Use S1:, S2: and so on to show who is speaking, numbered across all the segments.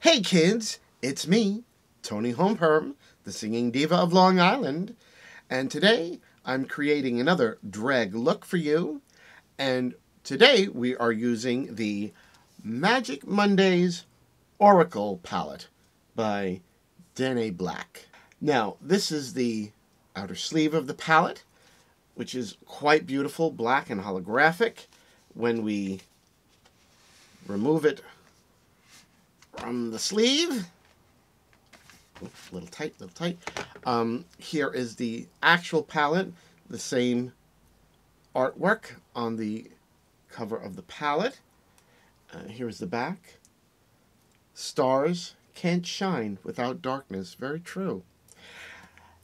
S1: Hey kids, it's me, Toni Homeperm, the singing diva of Long Island, and today I'm creating another drag look for you, and today we are using the Magic Mondays Oracle palette by Danaee Black. Now, this is the outer sleeve of the palette, which is quite beautiful, black and holographic. When we remove it from the sleeve, oops, little tight. Here is the actual palette, the same artwork on the cover of the palette. Here is the back. Stars can't shine without darkness. Very true.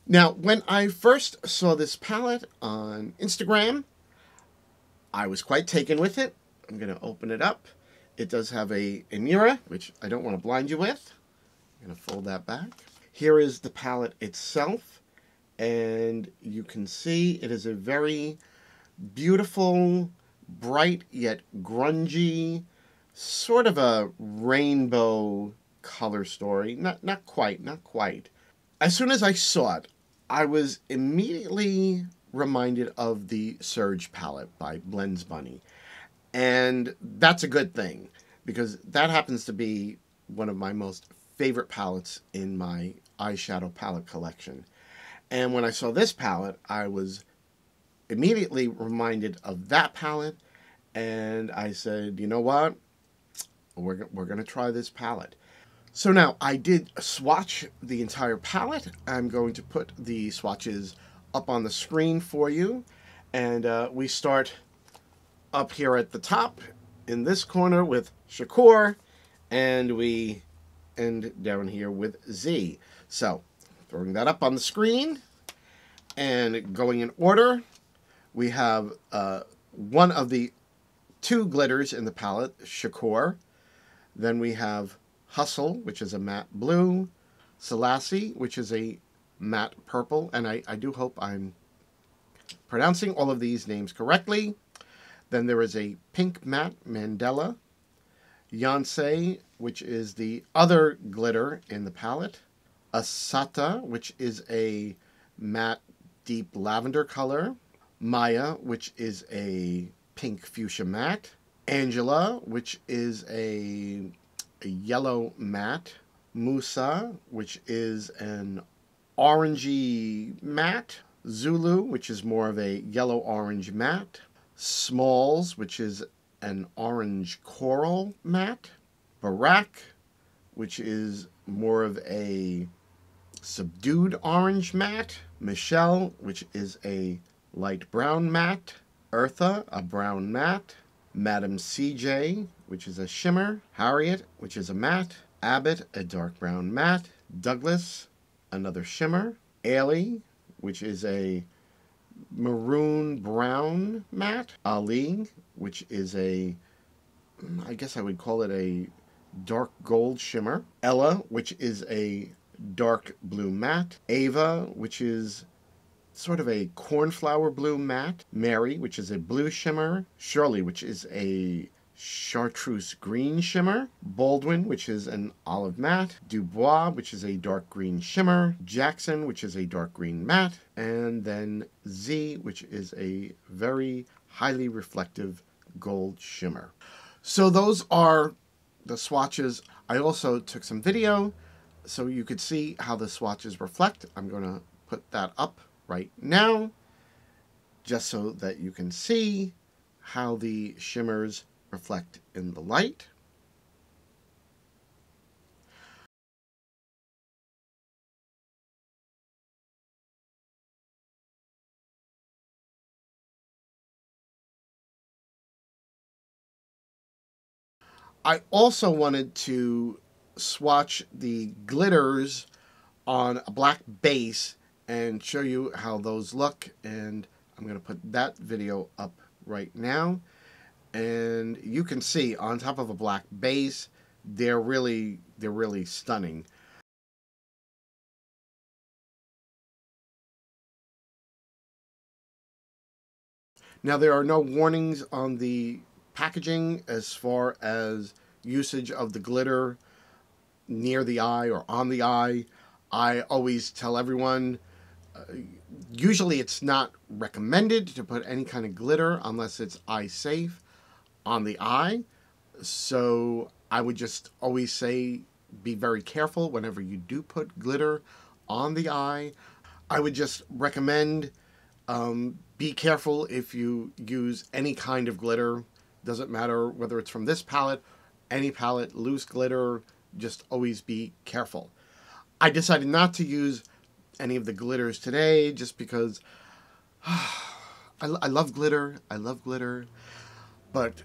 S1: Now, when I first saw this palette on Instagram, I was quite taken with it. I'm going to open it up. It does have a mirror, which I don't want to blind you with. I'm going to fold that back. Here is the palette itself, and you can see it is a very beautiful, bright yet grungy, sort of a rainbow color story. Not quite. As soon as I saw it, I was immediately reminded of the Surge palette by Blends Bunny. And that's a good thing, because that happens to be one of my most favorite palettes in my eyeshadow palette collection. And when I saw this palette, I was immediately reminded of that palette, and I said, you know what? We're going to try this palette. So now, I did swatch the entire palette. I'm going to put the swatches up on the screen for you. And we start up here at the top in this corner with Shakur, and we end down here with Z. So, throwing that up on the screen, and going in order, we have one of the two glitters in the palette, Shakur. Then we have Hustle, which is a matte blue, Selassie, which is a matte purple, and I do hope I'm pronouncing all of these names correctly. Then there is a pink matte Mandela, Yonsei, which is the other glitter in the palette, Asata, which is a matte deep lavender color, Maya, which is a pink fuchsia matte, Angela, which is a yellow matte, Musa, which is an orangey matte, Zulu, which is more of a yellow-orange matte, Smalls, which is an orange coral matte, Barack, which is more of a subdued orange matte, Michelle, which is a light brown matte, Eartha, a brown matte, Madam CJ, which is a shimmer, Harriet, which is a matte, Abbott, a dark brown matte, Douglas, another shimmer, Ailey, which is a maroon brown matte, Ali, which is a, I guess I would call it a dark gold shimmer, Ella, which is a dark blue matte, Ava, which is sort of a cornflower blue matte, Mary, which is a blue shimmer, Shirley, which is a chartreuse green shimmer, Baldwin, which is an olive matte, Dubois, which is a dark green shimmer, Jackson, which is a dark green matte, and then Z, which is a very highly reflective gold shimmer. So those are the swatches. I also took some video so you could see how the swatches reflect. I'm going to put that up right now, just so that you can see how the shimmers reflect in the light. I also wanted to swatch the glitters on a black base and show you how those look, and I'm going to put that video up right now. And you can see on top of a black base, they're really stunning. Now, there are no warnings on the packaging as far as usage of the glitter near the eye or on the eye. I always tell everyone, usually it's not recommended to put any kind of glitter unless it's eye safe on the eye. So I would just always say be very careful whenever you do put glitter on the eye. I would just recommend be careful if you use any kind of glitter. Doesn't matter whether it's from this palette, any palette, loose glitter, just always be careful. I decided not to use any of the glitters today just because I love glitter. I love glitter. But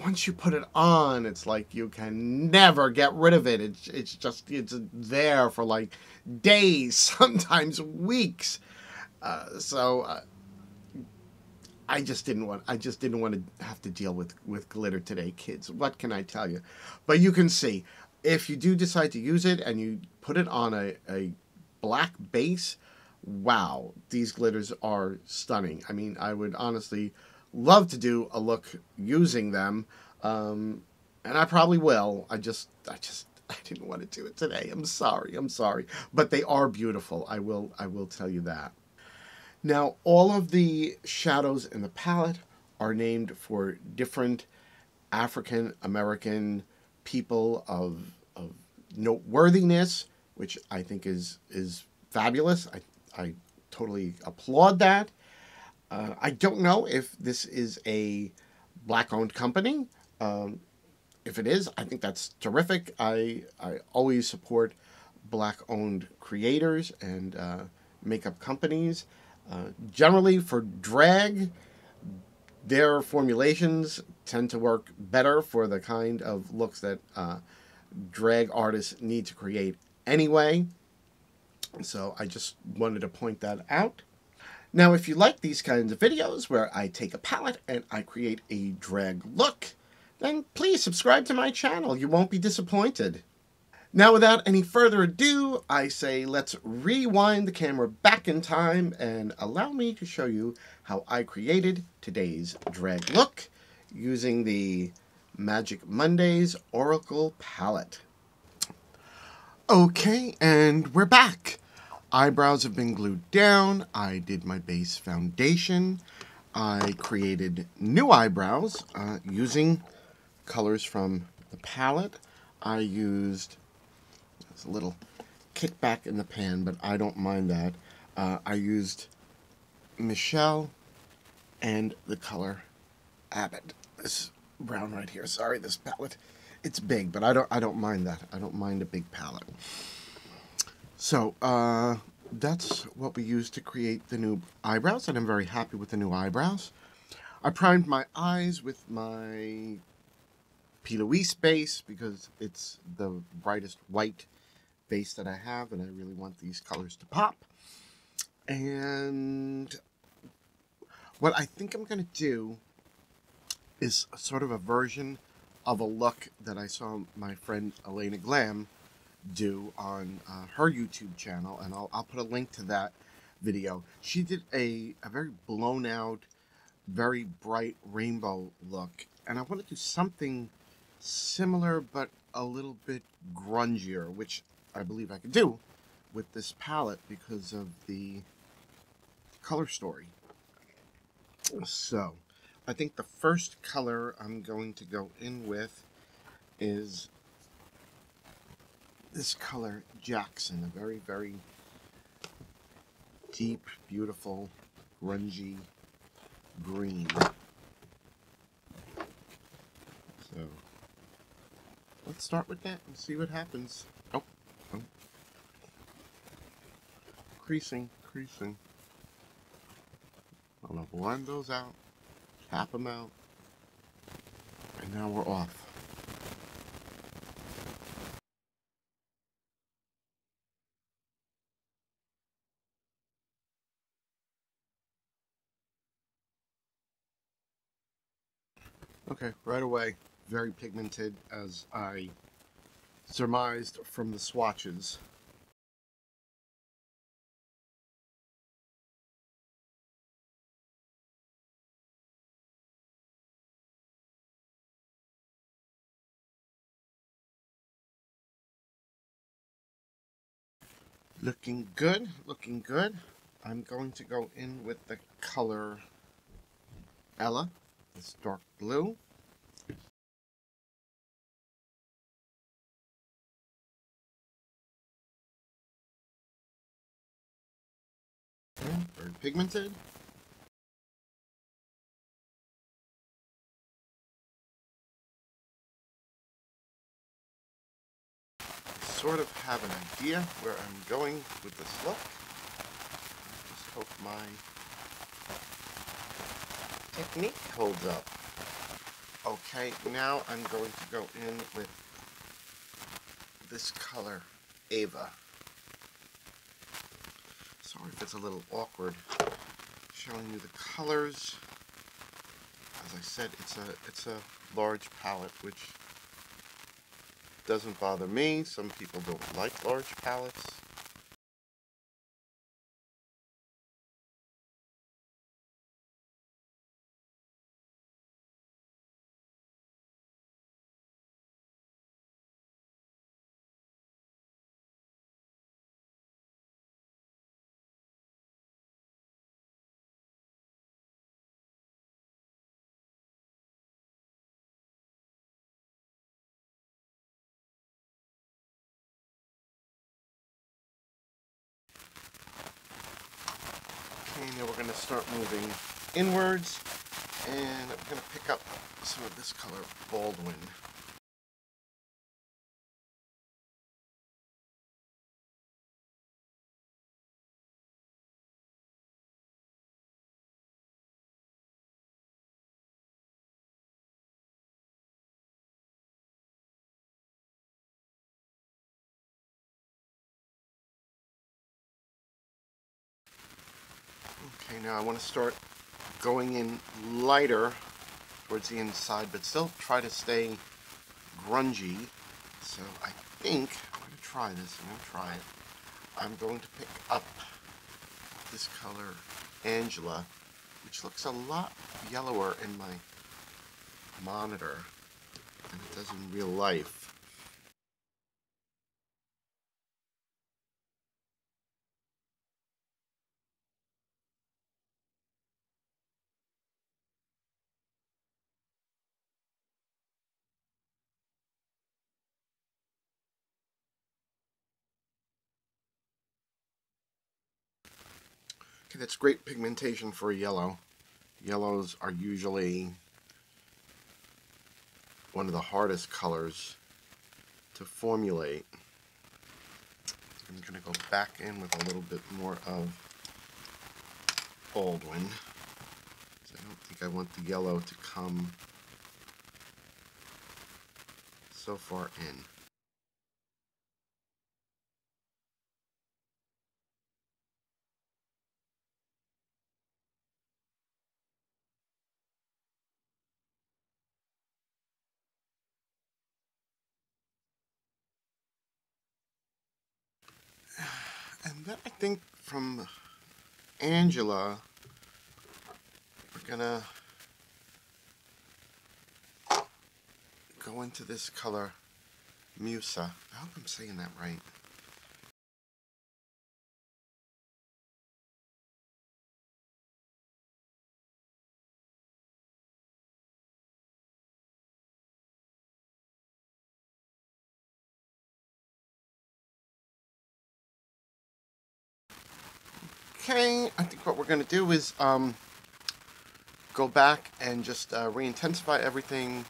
S1: once you put it on, it's like you can never get rid of it. It's just, it's there for like days, sometimes weeks. So I just didn't want to have to deal with glitter today, kids. What can I tell you? But you can see, if you do decide to use it and you put it on a black base, wow, these glitters are stunning. I mean, I would honestly love to do a look using them, and I probably will. I didn't want to do it today. I'm sorry. But they are beautiful. I will tell you that. Now, all of the shadows in the palette are named for different African American people of noteworthiness, which I think is fabulous. I totally applaud that. I don't know if this is a Black-owned company. If it is, I think that's terrific. I always support Black-owned creators and makeup companies. Generally, for drag, their formulations tend to work better for the kind of looks that drag artists need to create anyway. So I just wanted to point that out. Now, if you like these kinds of videos where I take a palette and I create a drag look, then please subscribe to my channel. You won't be disappointed. Now, without any further ado, I say let's rewind the camera back in time and allow me to show you how I created today's drag look using the Magic Mondays Oracle palette. Okay, and we're back. Eyebrows have been glued down. I did my base foundation. I created new eyebrows using colors from the palette. I used, there's a little kickback in the pan, but I don't mind that. I used Michelle and the color Abbott. This brown right here. Sorry, this palette. It's big, but I don't mind that. I don't mind a big palette. So, that's what we used to create the new eyebrows, and I'm very happy with the new eyebrows. I primed my eyes with my P. Louise base because it's the brightest white base that I have, and I really want these colors to pop. And what I think I'm going to do is sort of a version of a look that I saw my friend Elaina Glam do on her YouTube channel, and I'll put a link to that video. She did a very blown out, very bright rainbow look, and I want to do something similar but a little bit grungier, which I believe I can do with this palette because of the color story. So I think the first color I'm going to go in with is this color, Jackson, a very, very deep, beautiful, grungy green. So let's start with that and see what happens. Oh. Creasing. I'm gonna blend those out, tap them out, and now we're off. Okay, right away, very pigmented, as I surmised from the swatches. Looking good, looking good. I'm going to go in with the color Ella, this dark blue. Very pigmented. Sort of have an idea where I'm going with this look. Just hope my technique holds up. Okay, now I'm going to go in with this color, Ava. Sorry if it's a little awkward showing you the colors. As I said, it's a large palette, which doesn't bother me. Some people don't like large palettes. Okay, now we're going to start moving inwards, and I'm going to pick up some of this color, Baldwin. Okay, now I want to start going in lighter towards the inside, but still try to stay grungy. So I think I'm going to try this. I'm going to try it. I'm going to pick up this color, Angela, which looks a lot yellower in my monitor than it does in real life. Okay, that's great pigmentation for a yellow. Yellows are usually one of the hardest colors to formulate. I'm going to go back in with a little bit more of Baldwin. I don't think I want the yellow to come so far in. And then I think from Angela, we're gonna go into this color, Musa. I hope I'm saying that right. Okay, I think what we're gonna do is go back and just re-intensify everything,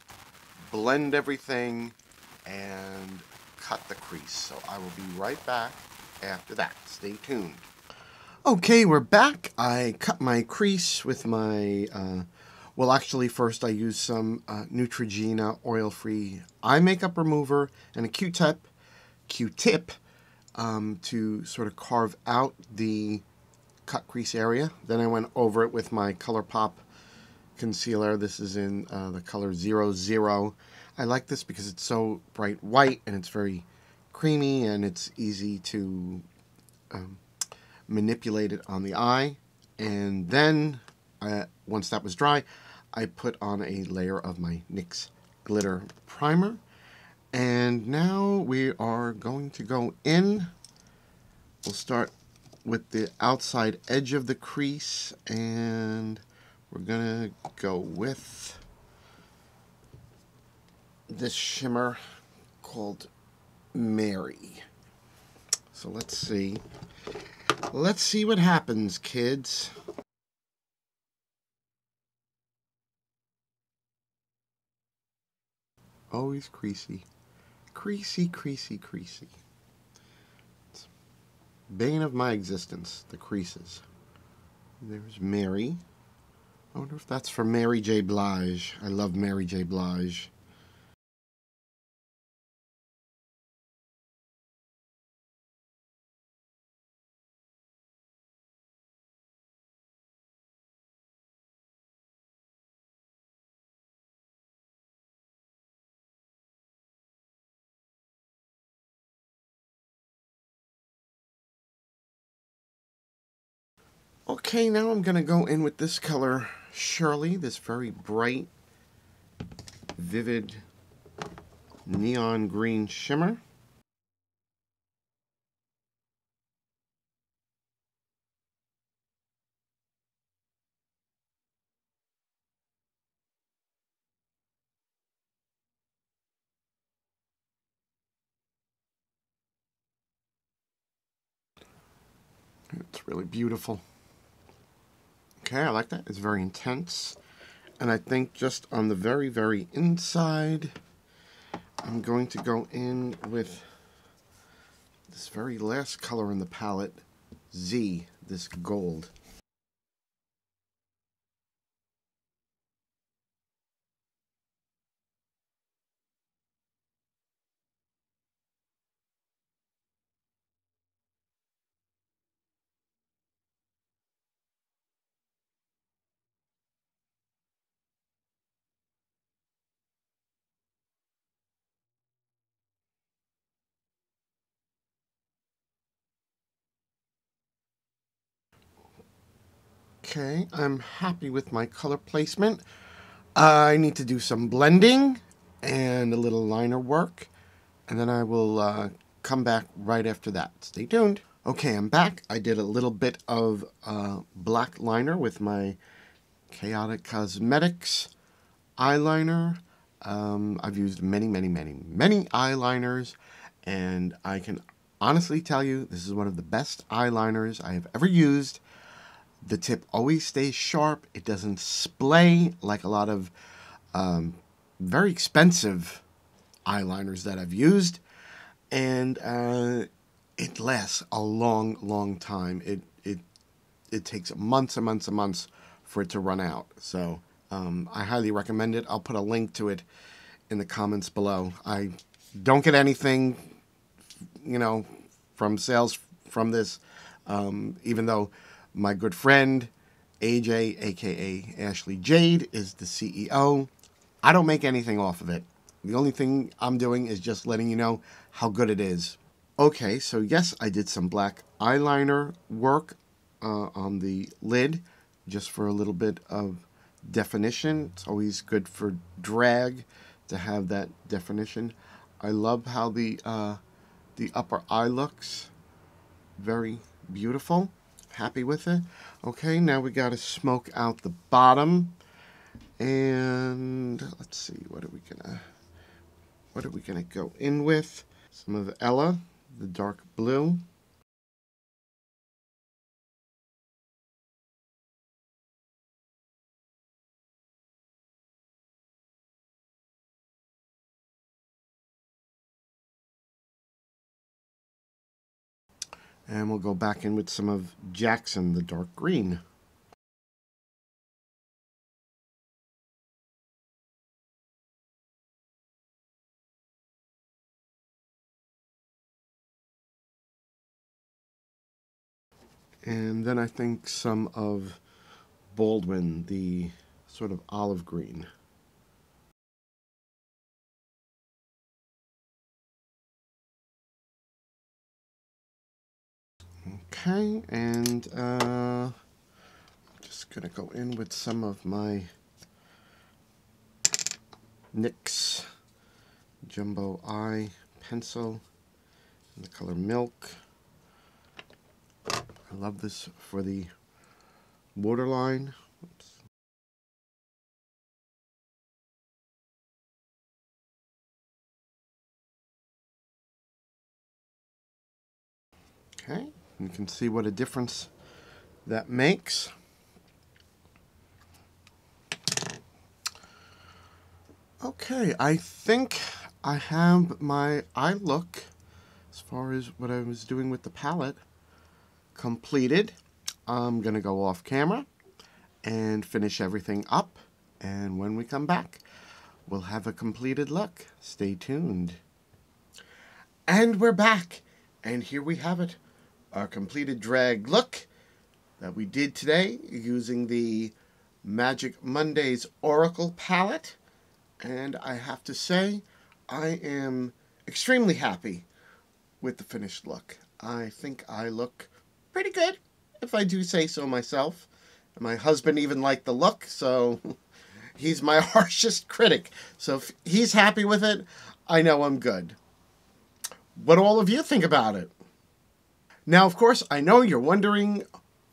S1: blend everything, and cut the crease. So I will be right back after that. Stay tuned. Okay, we're back. I cut my crease with my, well actually first I used some Neutrogena oil-free eye makeup remover and a Q-tip to sort of carve out the cut crease area. Then I went over it with my ColourPop concealer. This is in the color 00. I like this because it's so bright white and it's very creamy and it's easy to manipulate it on the eye. And then once that was dry, I put on a layer of my NYX glitter primer. And now we are going to go in we'll start with the outside edge of the crease, and we're gonna go with this shimmer called Mary. So let's see. Let's see what happens, kids. Always creasy. Creasy, creasy, creasy. It's bane of my existence, the creases. There's Mary. I wonder if that's for Mary J. Blige. I love Mary J. Blige. Okay, now I'm going to go in with this color, Shirley, this very bright, vivid neon green shimmer. It's really beautiful. Okay, I like that. It's very intense. And I think just on the very, very inside, I'm going to go in with this very last color in the palette, Z, this gold. Okay, I'm happy with my color placement. I need to do some blending and a little liner work, and then I will come back right after that. Stay tuned. Okay, I'm back. I did a little bit of black liner with my Chaotic Cosmetics eyeliner. I've used many eyeliners, and I can honestly tell you this is one of the best eyeliners I have ever used. The tip always stays sharp. It doesn't splay like a lot of very expensive eyeliners that I've used. And it lasts a long time. It takes months and months and months for it to run out. So I highly recommend it. I'll put a link to it in the comments below. I don't get anything, from sales from this, even though my good friend, AJ, aka Ashley Jade, is the CEO. I don't make anything off of it. The only thing I'm doing is just letting you know how good it is. Okay, so yes, I did some black eyeliner work on the lid, just for a little bit of definition. It's always good for drag to have that definition. I love how the upper eye looks. Very beautiful. Happy with it. Okay, now we got to smoke out the bottom, and let's see, what are we gonna go in with? Some of Ella, the dark blue. And we'll go back in with some of Jackson, the dark green. And then I think some of Baldwin, the sort of olive green. Okay, and just gonna go in with some of my NYX Jumbo Eye pencil in the color Milk. I love this for the waterline. Oops. Okay, you can see what a difference that makes. Okay, I think I have my eye look, as far as what I was doing with the palette, completed. I'm going to go off camera and finish everything up. And when we come back, we'll have a completed look. Stay tuned. And we're back. And here we have it. Our completed drag look that we did today using the Magic Mondays Oracle palette. And I have to say, I am extremely happy with the finished look. I think I look pretty good, if I do say so myself. My husband even liked the look, so he's my harshest critic. So if he's happy with it, I know I'm good. What do all of you think about it? Now, of course, I know you're wondering,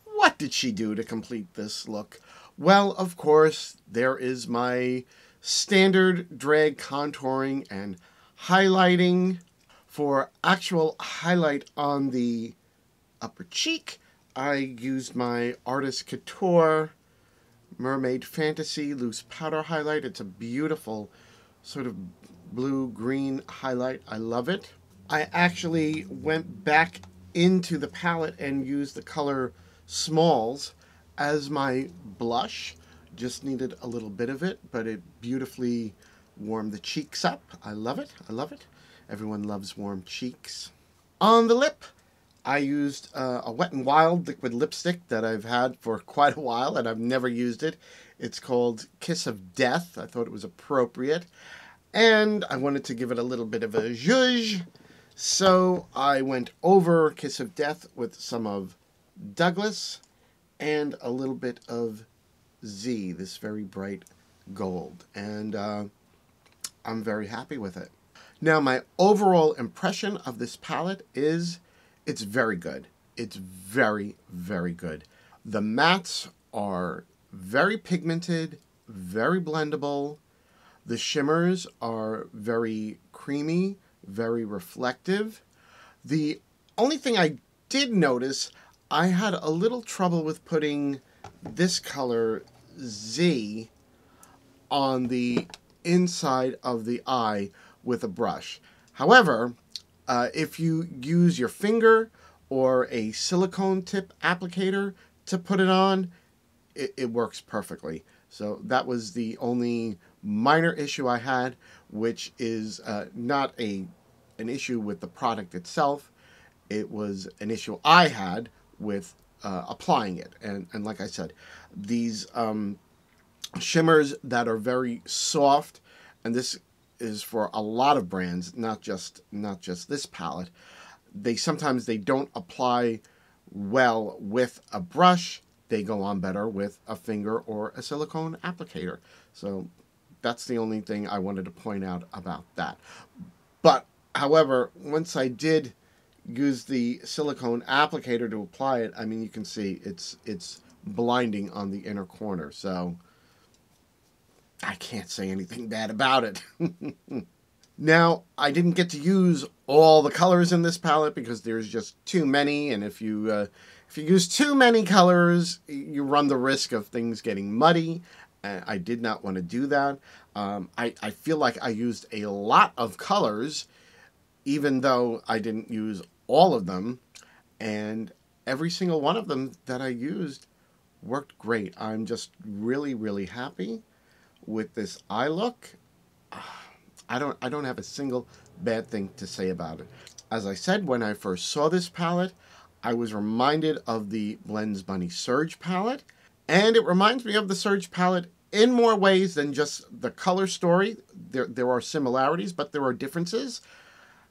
S1: what did she do to complete this look? Well, of course, there is my standard drag contouring and highlighting. For actual highlight on the upper cheek, I used my Artist Couture Mermaid Fantasy Loose Powder Highlight. It's a beautiful sort of blue-green highlight. I love it. I actually went back into the palette and used the color Smalls as my blush. Just needed a little bit of it, but it beautifully warmed the cheeks up. I love it. I love it. Everyone loves warm cheeks. On the lip, I used a Wet n Wild liquid lipstick that I've had for quite a while, and I've never used it. It's called Kiss of Death. I thought it was appropriate. And I wanted to give it a little bit of a zhuzh. So I went over Kiss of Death with some of Douglas and a little bit of Z, this very bright gold. And I'm very happy with it. Now, my overall impression of this palette is it's very good. It's very, very good. The mattes are very pigmented, very blendable. The shimmers are very creamy, very reflective. The only thing I did notice, I had a little trouble with putting this color Z on the inside of the eye with a brush. However, if you use your finger or a silicone tip applicator to put it on, it works perfectly. So that was the only minor issue I had, which is not an issue with the product itself. It was an issue I had with applying it. And like I said, these shimmers that are very soft, and this is for a lot of brands, not just this palette. Sometimes they don't apply well with a brush. They go on better with a finger or a silicone applicator. So that's the only thing I wanted to point out about that. But however, once I did use the silicone applicator to apply it, I mean, you can see it's blinding on the inner corner. So I can't say anything bad about it. Now, I didn't get to use all the colors in this palette because there's just too many, and if you use too many colors, you run the risk of things getting muddy. I did not want to do that. I feel like I used a lot of colors, even though I didn't use all of them, and every single one of them that I used worked great. I'm just really, really happy with this eye look. I don't have a single bad thing to say about it. As I said, when I first saw this palette, I was reminded of the Blends Bunny Surge palette, and it reminds me of the Surge palette in more ways than just the color story. There are similarities, but there are differences.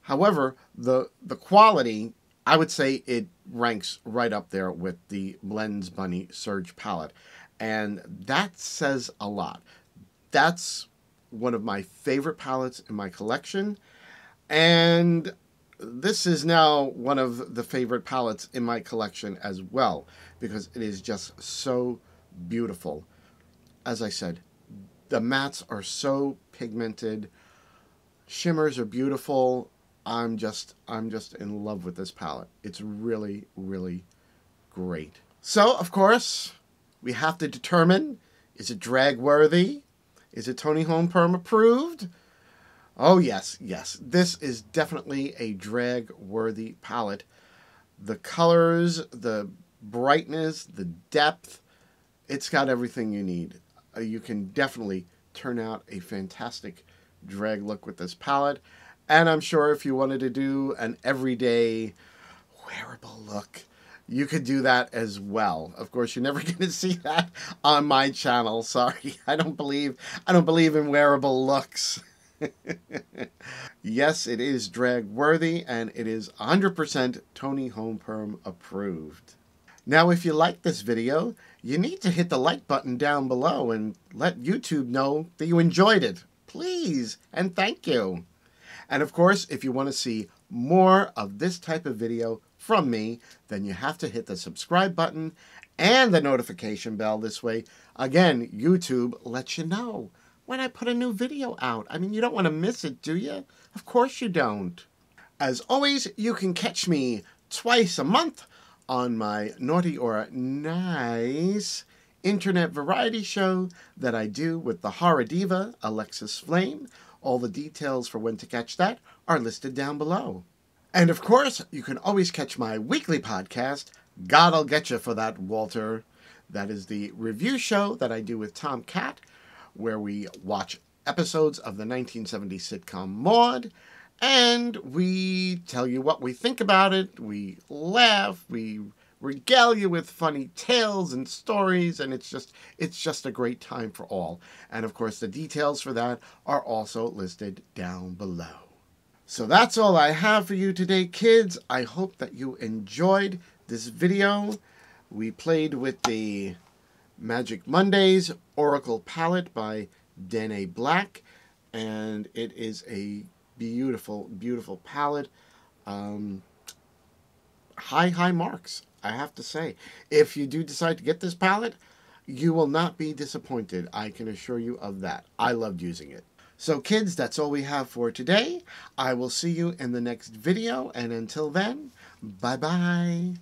S1: However, the quality, I would say it ranks right up there with the Blends Bunny Surge palette, and that says a lot. That's one of my favorite palettes in my collection, and this is now one of the favorite palettes in my collection as well, because it is just so beautiful. As I said, the mattes are so pigmented. Shimmers are beautiful. I'm just in love with this palette. It's really, really great. So, of course, we have to determine, is it drag worthy? Is it Toni HomePerm approved? Oh, yes, yes. This is definitely a drag worthy palette. The colors, the brightness, the depth, it's got everything you need. You can definitely turn out a fantastic drag look with this palette. And I'm sure if you wanted to do an everyday wearable look, you could do that as well. Of course, you're never going to see that on my channel. Sorry, I don't believe in wearable looks. Yes, it is drag worthy, and it is 100% Toni HomePerm approved. Now, if you like this video, you need to hit the like button down below and let YouTube know that you enjoyed it. Please, and thank you. And of course, if you want to see more of this type of video from me, then you have to hit the subscribe button and the notification bell. This way, again, YouTube lets you know when I put a new video out. I mean, you don't want to miss it, do you? Of course you don't. As always, you can catch me twice a month on my Naughty or Nice internet variety show that I do with the horror diva, Alexis Flame. All the details for when to catch that are listed down below. And of course, you can always catch my weekly podcast, God'll Get You for That, Walter. That is the review show that I do with Tom Cat, where we watch episodes of the 1970s sitcom Maude, and we tell you what we think about it, we laugh, we regale you with funny tales and stories, and it's just a great time for all. And of course, the details for that are also listed down below. So that's all I have for you today, kids. I hope that you enjoyed this video. We played with the Magic Mondays Oracle palette by Danaee Black, and it is a beautiful, beautiful palette. High marks, I have to say. If you do decide to get this palette, you will not be disappointed. I can assure you of that. I loved using it. So kids, that's all we have for today. I will see you in the next video, and until then, bye-bye.